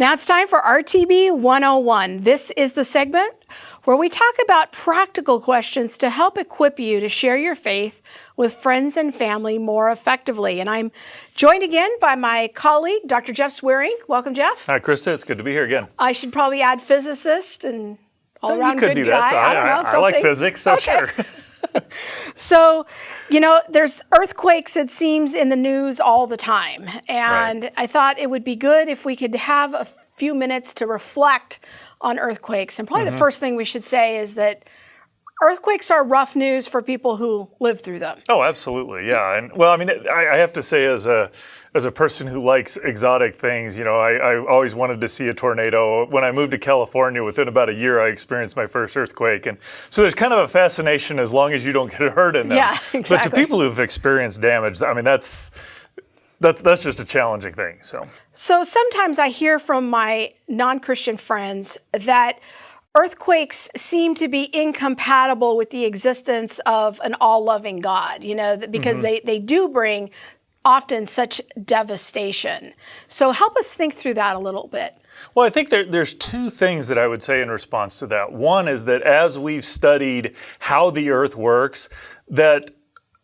Now it's time for RTB 101. This is the segment where we talk about practical questions to help equip you to share your faith with friends and family more effectively. And I'm joined again by my colleague, Dr. Jeff Zweerink. Welcome, Jeff. Hi, Krista. It's good to be here again. I should probably add physicist and all-around good do guy. That. So I like physics, so okay. Sure. So, there's earthquakes, it seems, in the news all the time. And right. I thought it would be good if we could have a few minutes to reflect on earthquakes. And probably the first thing we should say is that earthquakes are rough news for people who live through them. Oh, absolutely, yeah. And well, I mean, I have to say, as a person who likes exotic things, I always wanted to see a tornado. When I moved to California, within about a year, I experienced my first earthquake. And so there's kind of a fascination as long as you don't get hurt in them. Yeah, exactly. But to people who've experienced damage, I mean, that's just a challenging thing. So sometimes I hear from my non-Christian friends that earthquakes seem to be incompatible with the existence of an all-loving God, because they do bring often such devastation. So help us think through that a little bit. Well, I think there's two things that I would say in response to that. One is that as we've studied how the earth works, that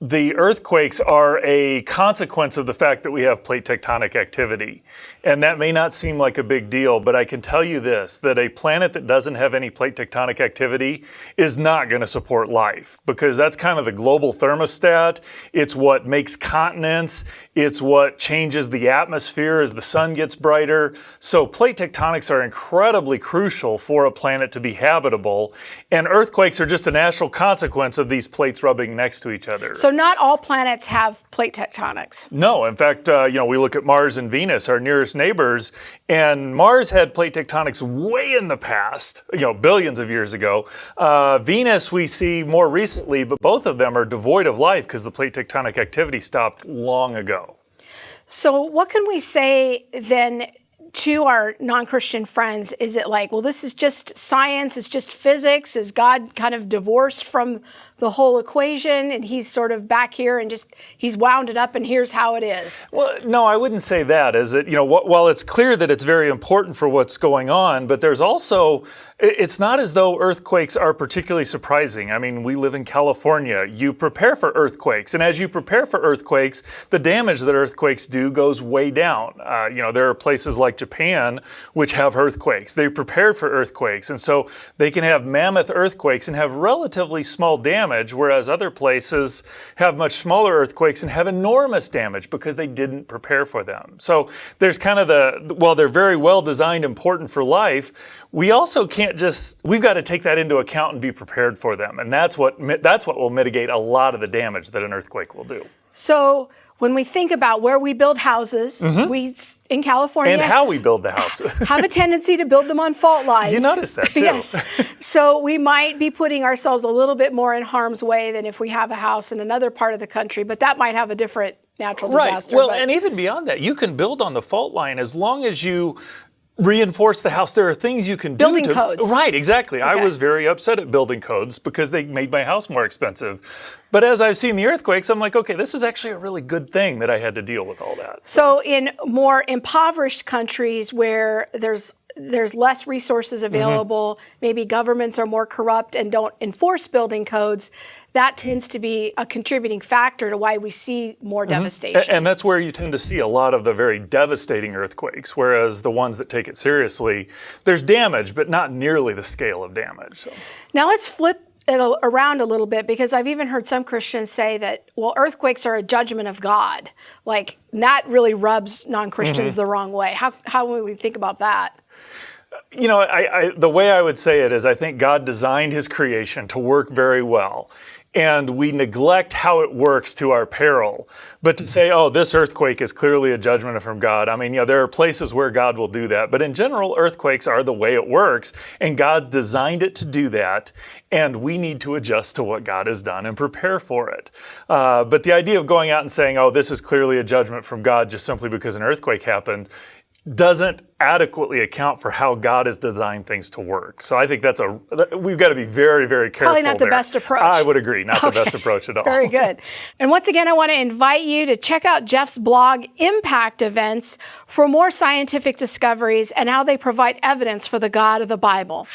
the earthquakes are a consequence of the fact that we have plate tectonic activity. And that may not seem like a big deal, but I can tell you this, that a planet that doesn't have any plate tectonic activity is not going to support life, because that's kind of the global thermostat. It's what makes continents. It's what changes the atmosphere as the sun gets brighter. So plate tectonics are incredibly crucial for a planet to be habitable. And earthquakes are just a natural consequence of these plates rubbing next to each other. So not all planets have plate tectonics. No, in fact, we look at Mars and Venus, our nearest neighbors, and Mars had plate tectonics way in the past, billions of years ago. Venus we see more recently, but both of them are devoid of life because the plate tectonic activity stopped long ago. So what can we say then to our non-Christian friends? Is it like, well, this is just science, it's just physics? Is God kind of divorced from the whole equation and he's sort of back here and he's wound it up and here's how it is? Well, no, I wouldn't say that. While it's clear that it's very important for what's going on, but there's also, it's not as though earthquakes are particularly surprising. I mean, we live in California. You prepare for earthquakes, and as you prepare for earthquakes, the damage that earthquakes do goes way down. There are places like Japan which have earthquakes. They prepared for earthquakes, and so they can have mammoth earthquakes and have relatively small damage, whereas other places have much smaller earthquakes and have enormous damage because they didn't prepare for them. So there's kind of while they're very well designed, important for life, we also can't we've got to take that into account and be prepared for them. And that's what will mitigate a lot of the damage that an earthquake will do. So when we think about where we build houses, we in California, and how we build the houses, have a tendency to build them on fault lines. You notice that too. Yes. So we might be putting ourselves a little bit more in harm's way than if we have a house in another part of the country, but that might have a different natural disaster. Right. Well, and even beyond that, you can build on the fault line as long as you reinforce the house. There are things you can do. Building codes. Right, exactly. Okay. I was very upset at building codes because they made my house more expensive. But as I've seen the earthquakes, I'm like, okay, this is actually a really good thing that I had to deal with all that. So in more impoverished countries where there's less resources available, maybe governments are more corrupt and don't enforce building codes, that tends to be a contributing factor to why we see more devastation. And that's where you tend to see a lot of the very devastating earthquakes, whereas the ones that take it seriously, there's damage, but not nearly the scale of damage. So. Now let's flip it around a little bit, because I've even heard some Christians say that, well, earthquakes are a judgment of God. Like, that really rubs non-Christians the wrong way. How would we think about that? The way I would say it is, I think God designed his creation to work very well. And we neglect how it works to our peril. But to say, oh, this earthquake is clearly a judgment from God. I mean, there are places where God will do that. But in general, earthquakes are the way it works. And God's designed it to do that. And we need to adjust to what God has done and prepare for it. But the idea of going out and saying, oh, this is clearly a judgment from God just simply because an earthquake happened, doesn't adequately account for how God has designed things to work. So I think we've got to be very, very careful. Probably not the there. best approach. I would agree, not the best approach at all. Very good. And once again, I want to invite you to check out Jeff's blog, Impact Events, for more scientific discoveries and how they provide evidence for the God of the Bible.